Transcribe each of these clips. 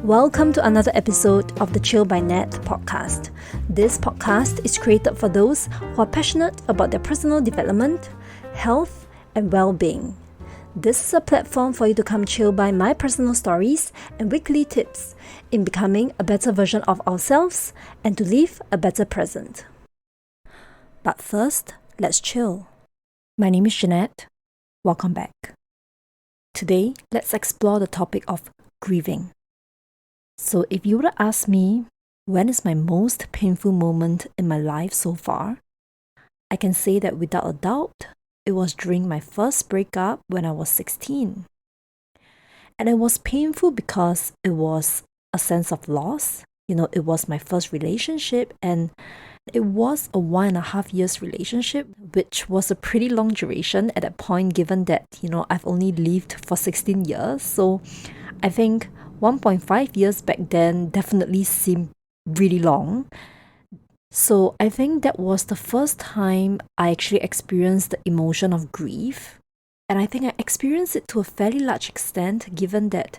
Welcome to another episode of the Chill by Nat podcast. This podcast is created for those who are passionate about their personal development, health, and well-being. This is a platform for you to come chill by my personal stories and weekly tips in becoming a better version of ourselves and to live a better present. But first, let's chill. My name is Jeanette. Welcome back. Today, let's explore the topic of grieving. So if you were to ask me, when is my most painful moment in my life so far? I can say that without a doubt, it was during my first breakup when I was 16. And it was painful because it was a sense of loss. It was my first relationship and it was a 1.5 years relationship, which was a pretty long duration at that point, given that, I've only lived for 16 years. So I think 1.5 years back then definitely seemed really long. So I think that was the first time I actually experienced the emotion of grief. And I think I experienced it to a fairly large extent, given that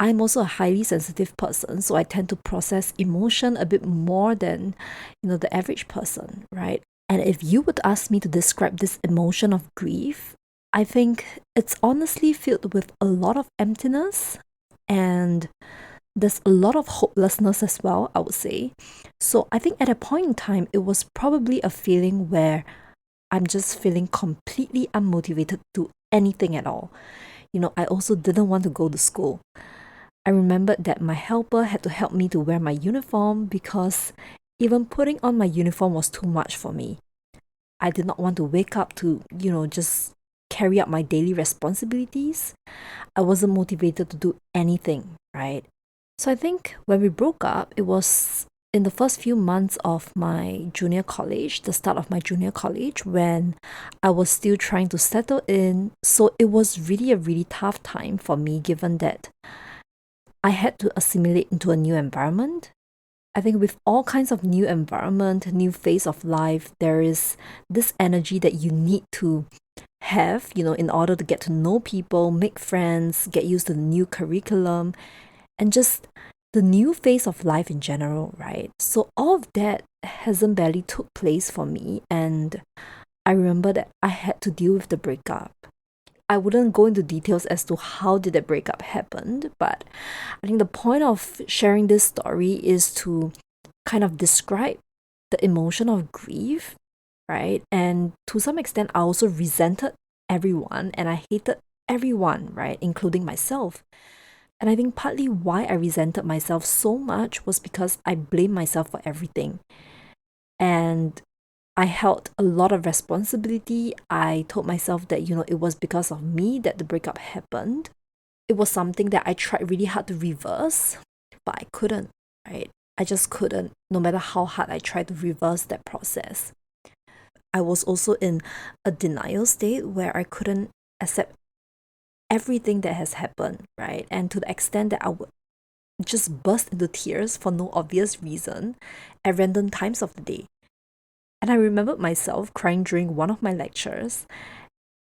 I'm also a highly sensitive person. So I tend to process emotion a bit more than, the average person, right? And if you would ask me to describe this emotion of grief, I think it's honestly filled with a lot of emptiness. And there's a lot of hopelessness as well, I would say. So I think at a point in time, it was probably a feeling where I'm just feeling completely unmotivated to do anything at all. I also didn't want to go to school. I remembered that my helper had to help me to wear my uniform because even putting on my uniform was too much for me. I did not want to wake up to, just carry out my daily responsibilities. I wasn't motivated to do anything, right? So I think when we broke up, it was in the first few months of my junior college, the start of my junior college, when I was still trying to settle in. So it was really a really tough time for me, given that I had to assimilate into a new environment. I think with all kinds of new environment, new phase of life, there is this energy that you need to have, in order to get to know people, make friends, get used to the new curriculum, and just the new phase of life in general, right? So all of that hasn't barely took place for me, and I remember that I had to deal with the breakup. I wouldn't go into details as to how did the breakup happen, but I think the point of sharing this story is to kind of describe the emotion of grief, right? And to some extent, I also resented everyone and I hated everyone, right? Including myself. And I think partly why I resented myself so much was because I blamed myself for everything. And I held a lot of responsibility. I told myself that, it was because of me that the breakup happened. It was something that I tried really hard to reverse, but I couldn't, right? I just couldn't, no matter how hard I tried to reverse that process. I was also in a denial state where I couldn't accept everything that has happened, right? And to the extent that I would just burst into tears for no obvious reason at random times of the day. And I remembered myself crying during one of my lectures.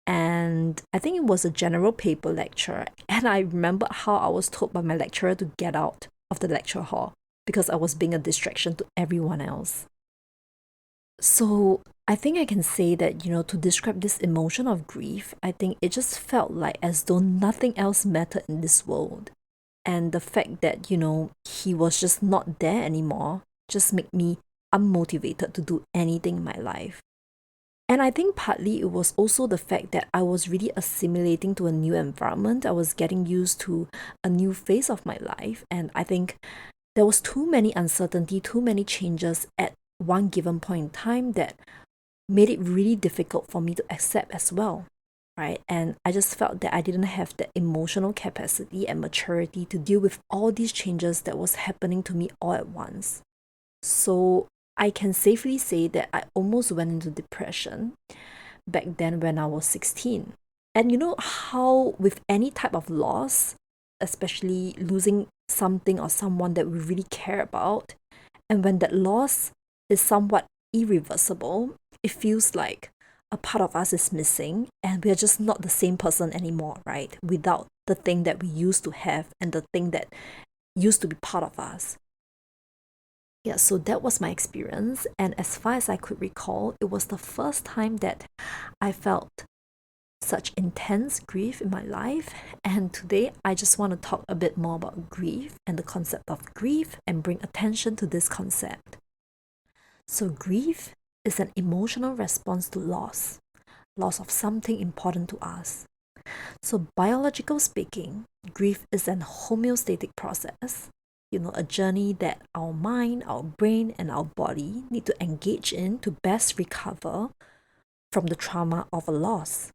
And I think it was a general paper lecture. And I remember how I was told by my lecturer to get out of the lecture hall because I was being a distraction to everyone else. So I think I can say that, to describe this emotion of grief, I think it just felt like as though nothing else mattered in this world. And the fact that, he was just not there anymore just made me unmotivated to do anything in my life. And I think partly it was also the fact that I was really assimilating to a new environment. I was getting used to a new phase of my life. And I think there was too many uncertainty, too many changes at one given point in time that made it really difficult for me to accept as well, right? And I just felt that I didn't have the emotional capacity and maturity to deal with all these changes that was happening to me all at once. So I can safely say that I almost went into depression back then when I was 16. And you know how with any type of loss, especially losing something or someone that we really care about, and when that loss is somewhat irreversible, it feels like a part of us is missing and we're just not the same person anymore, right? Without the thing that we used to have and the thing that used to be part of us. Yeah, so that was my experience. And as far as I could recall, it was the first time that I felt such intense grief in my life. And today, I just want to talk a bit more about grief and the concept of grief and bring attention to this concept. So, grief is an emotional response to loss of something important to us. So, biological speaking, grief is an homeostatic process, a journey that our mind, our brain, and our body need to engage in to best recover from the trauma of a loss.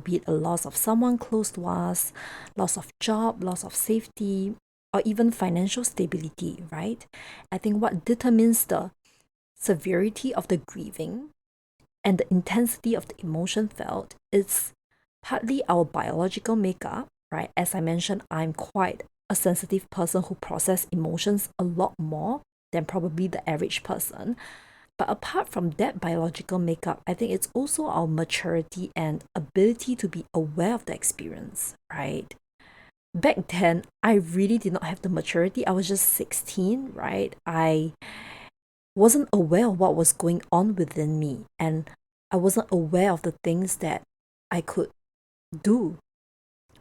Be it a loss of someone close to us, loss of job, loss of safety, or even financial stability, right? I think what determines the severity of the grieving and the intensity of the emotion felt is partly our biological makeup, right? As I mentioned, I'm quite a sensitive person who processes emotions a lot more than probably the average person. But apart from that biological makeup, I think it's also our maturity and ability to be aware of the experience, right? Back then, I really did not have the maturity. I was just 16, right? I wasn't aware of what was going on within me, and I wasn't aware of the things that I could do,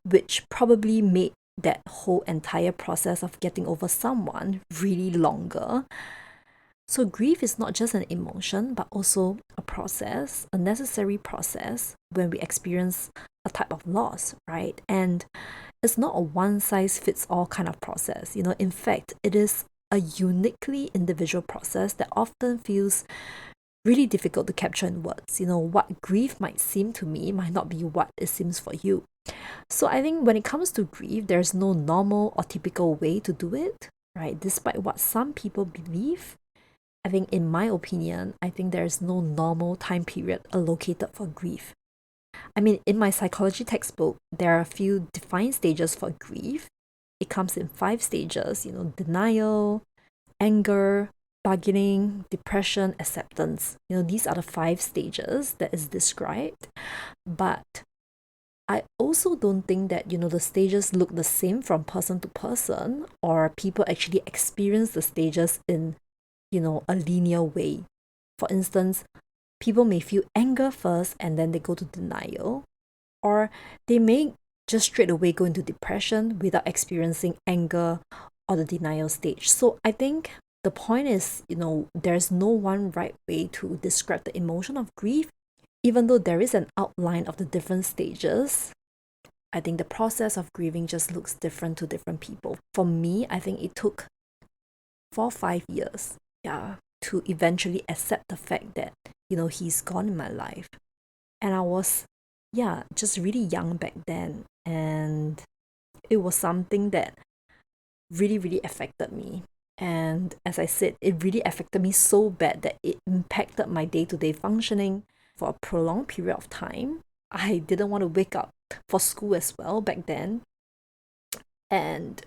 which probably made that whole entire process of getting over someone really longer. So, grief is not just an emotion, but also a process, a necessary process when we experience a type of loss, right? And it's not a one size fits all kind of process. In fact, it is a uniquely individual process that often feels really difficult to capture in words. What grief might seem to me might not be what it seems for you. So I think when it comes to grief, there's no normal or typical way to do it, right? Despite what some people believe, I think in my opinion, I think there's no normal time period allocated for grief. I mean, in my psychology textbook, there are a few defined stages for grief. It comes in 5 stages, denial, anger, bargaining, depression, acceptance. These are the 5 stages that is described. But I also don't think that, the stages look the same from person to person, or people actually experience the stages in, a linear way. For instance, people may feel anger first and then they go to denial, or they may just straight away go into depression without experiencing anger or the denial stage. So I think the point is, there's no one right way to describe the emotion of grief. Even though there is an outline of the different stages, I think the process of grieving just looks different to different people. For me, I think it took 4 or 5 years, to eventually accept the fact that, he's gone in my life. And I was, just really young back then. And it was something that really, really affected me. And as I said, it really affected me so bad that it impacted my day-to-day functioning for a prolonged period of time. I didn't want to wake up for school as well back then. And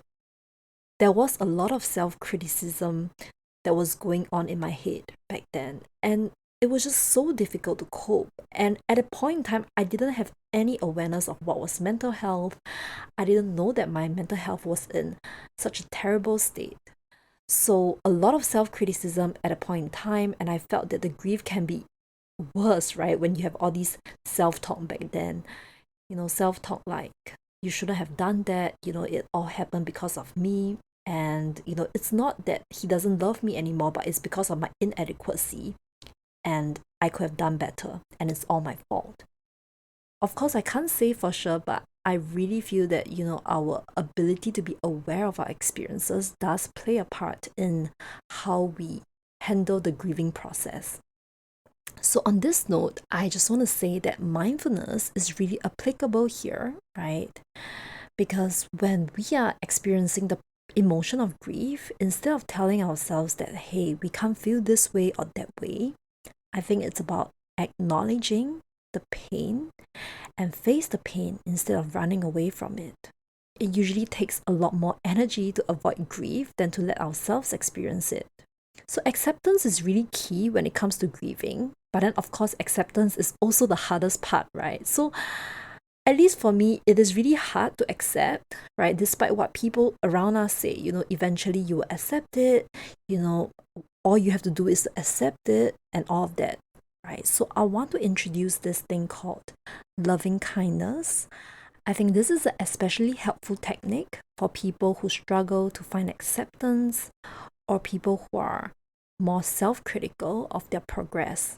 there was a lot of self-criticism that was going on in my head back then. And it was just so difficult to cope. And at a point in time, I didn't have any awareness of what was mental health. I didn't know that my mental health was in such a terrible state. So a lot of self-criticism at a point in time, and I felt that the grief can be worse, right? When you have all these self-talk back then, self-talk like, you shouldn't have done that, it all happened because of me. And, it's not that he doesn't love me anymore, but it's because of my inadequacy. And I could have done better, and it's all my fault. Of course, I can't say for sure, but I really feel that, our ability to be aware of our experiences does play a part in how we handle the grieving process. So, on this note, I just want to say that mindfulness is really applicable here, right? Because when we are experiencing the emotion of grief, instead of telling ourselves that, hey, we can't feel this way or that way, I think it's about acknowledging the pain and face the pain instead of running away from it. It usually takes a lot more energy to avoid grief than to let ourselves experience it. So acceptance is really key when it comes to grieving. But then, of course, acceptance is also the hardest part, right? So at least for me, it is really hard to accept, right? Despite what people around us say, eventually you will accept it, all you have to do is to accept it and all of that, right? So I want to introduce this thing called loving kindness. I think this is an especially helpful technique for people who struggle to find acceptance or people who are more self-critical of their progress.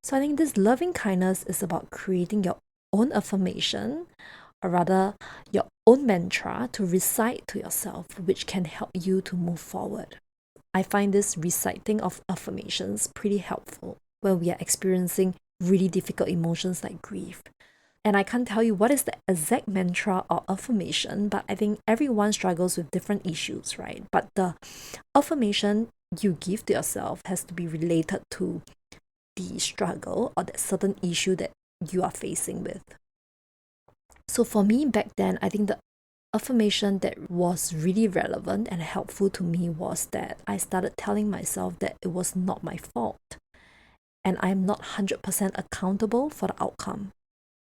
So I think this loving kindness is about creating your own affirmation, or rather your own mantra to recite to yourself, which can help you to move forward. I find this reciting of affirmations pretty helpful when we are experiencing really difficult emotions like grief. And I can't tell you what is the exact mantra or affirmation, but I think everyone struggles with different issues, right? But the affirmation you give to yourself has to be related to the struggle or that certain issue that you are facing with. So for me back then, I think the affirmation that was really relevant and helpful to me was that I started telling myself that it was not my fault and I'm not 100% accountable for the outcome.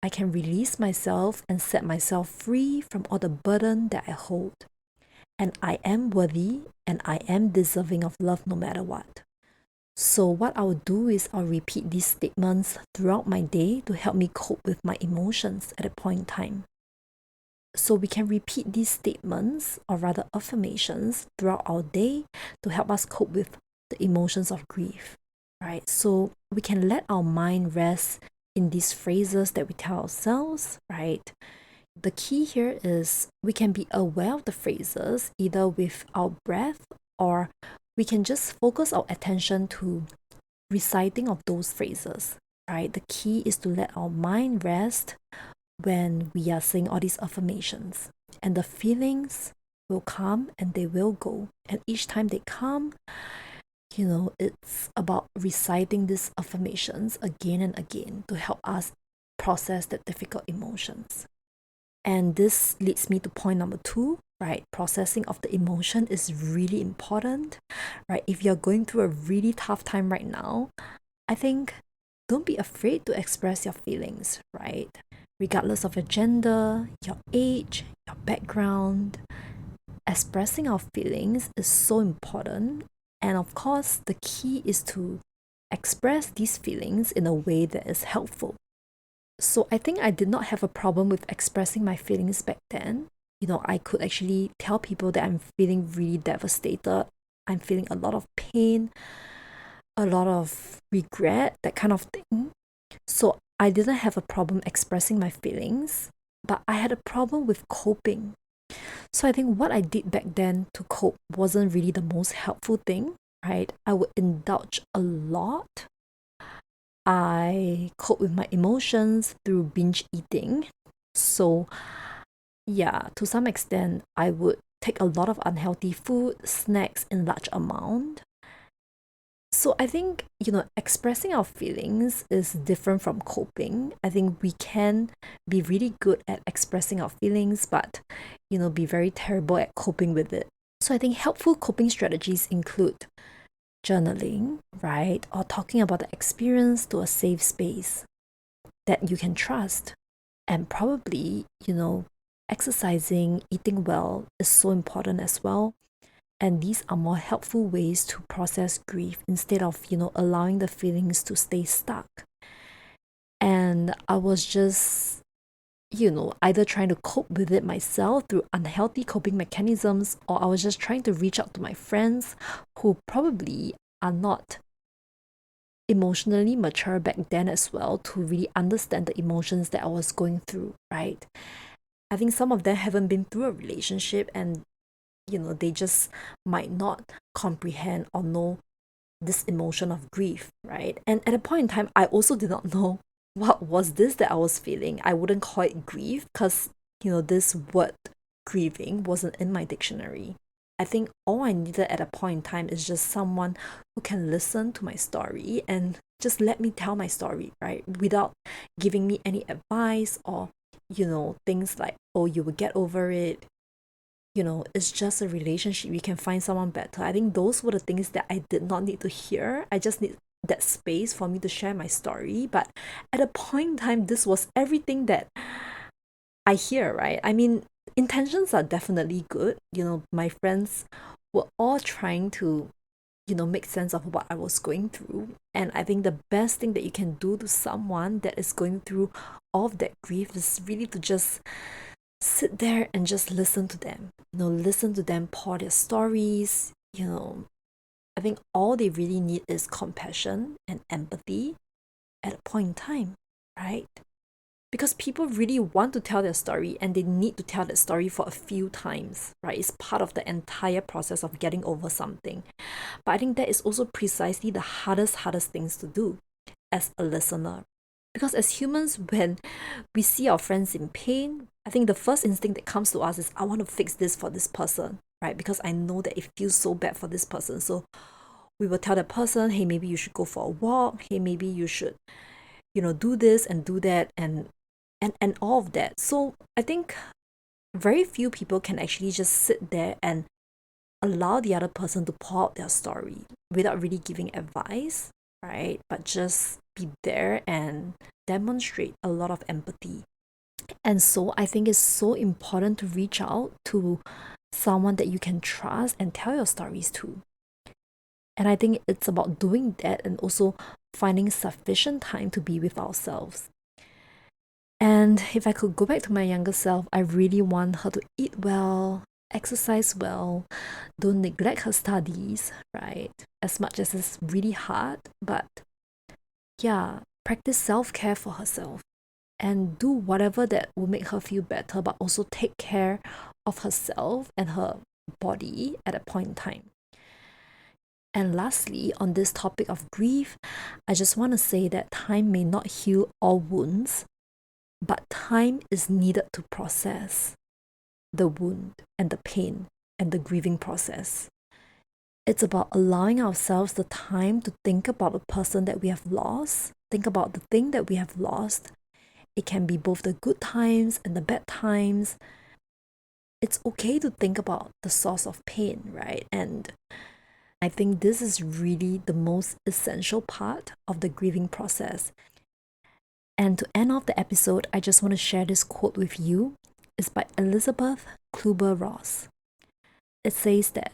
I can release myself and set myself free from all the burden that I hold. And I am worthy and I am deserving of love no matter what. So what I'll do is I'll repeat these statements throughout my day to help me cope with my emotions at a point in time. So we can repeat these statements, or rather affirmations, throughout our day to help us cope with the emotions of grief, right? So we can let our mind rest in these phrases that we tell ourselves, right? The key here is we can be aware of the phrases either with our breath, or we can just focus our attention to reciting of those phrases, right? The key is to let our mind rest when we are saying all these affirmations, and the feelings will come and they will go. And each time they come, it's about reciting these affirmations again and again to help us process the difficult emotions. And this leads me to point number 2, right? Processing of the emotion is really important, right? If you're going through a really tough time right now, I think don't be afraid to express your feelings, right? Regardless of your gender, your age, your background, expressing our feelings is so important. And of course, the key is to express these feelings in a way that is helpful. So I think I did not have a problem with expressing my feelings back then. I could actually tell people that I'm feeling really devastated. I'm feeling a lot of pain, a lot of regret, that kind of thing. So I didn't have a problem expressing my feelings, but I had a problem with coping. So I think what I did back then to cope wasn't really the most helpful thing, right? I would indulge a lot. I cope with my emotions through binge eating. So yeah, to some extent, I would take a lot of unhealthy food, snacks in large amount. So I think, expressing our feelings is different from coping. I think we can be really good at expressing our feelings, but, be very terrible at coping with it. So I think helpful coping strategies include journaling, right? Or talking about the experience to a safe space that you can trust. And probably, exercising, eating well is so important as well. And these are more helpful ways to process grief instead of, allowing the feelings to stay stuck. And I was just, either trying to cope with it myself through unhealthy coping mechanisms, or I was just trying to reach out to my friends who probably are not emotionally mature back then as well to really understand the emotions that I was going through, right? I think some of them haven't been through a relationship, and they just might not comprehend or know this emotion of grief, right? And at a point in time, I also did not know what was this that I was feeling. I wouldn't call it grief because, this word grieving wasn't in my dictionary. I think all I needed at a point in time is just someone who can listen to my story and just let me tell my story, right? Without giving me any advice or, things like, oh, you will get over it. It's just a relationship. You can find someone better. I think those were the things that I did not need to hear. I just need that space for me to share my story. But at a point in time, this was everything that I hear, right? I mean, intentions are definitely good. My friends were all trying to, make sense of what I was going through. And I think the best thing that you can do to someone that is going through all of that grief is really to just sit there and just listen to them. Listen to them pour their stories. I think all they really need is compassion and empathy at a point in time, right? Because people really want to tell their story and they need to tell that story for a few times, right? It's part of the entire process of getting over something. But I think that is also precisely the hardest things to do as a listener. Because as humans, when we see our friends in pain, I think the first instinct that comes to us is, I want to fix this for this person, right? Because I know that it feels so bad for this person. So we will tell that person, hey, maybe you should go for a walk. Hey, maybe you should, do this and do that and all of that. So I think very few people can actually just sit there and allow the other person to pour out their story without really giving advice, right? But just be there and demonstrate a lot of empathy. And so I think it's so important to reach out to someone that you can trust and tell your stories to. And I think it's about doing that and also finding sufficient time to be with ourselves. And if I could go back to my younger self, I really want her to eat well, exercise well, don't neglect her studies, right? As much as it's really hard, but yeah, practice self-care for herself and do whatever that will make her feel better, but also take care of herself and her body at a point in time. And lastly, on this topic of grief, I just want to say that time may not heal all wounds, but time is needed to process the wound and the pain and the grieving process. It's about allowing ourselves the time to think about the person that we have lost, think about the thing that we have lost. It can be both the good times and the bad times. It's okay to think about the source of pain, right? And I think this is really the most essential part of the grieving process. And to end off the episode, I just want to share this quote with you. It's by Elizabeth Kubler-Ross. It says that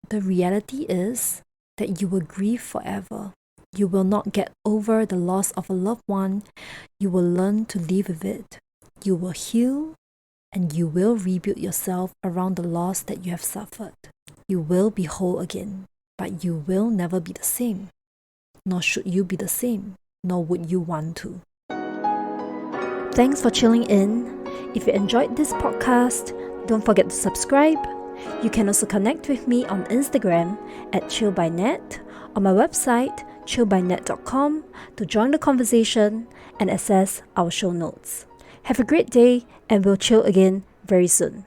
the reality is that you will grieve forever. You will not get over the loss of a loved one. You will learn to live with it. You will heal and you will rebuild yourself around the loss that you have suffered. You will be whole again, but you will never be the same. Nor should you be the same, nor would you want to. Thanks for chilling in. If you enjoyed this podcast, don't forget to subscribe. You can also connect with me on Instagram at chillbynet, on my website chillbynet.com to join the conversation and access our show notes. Have a great day and we'll chill again very soon.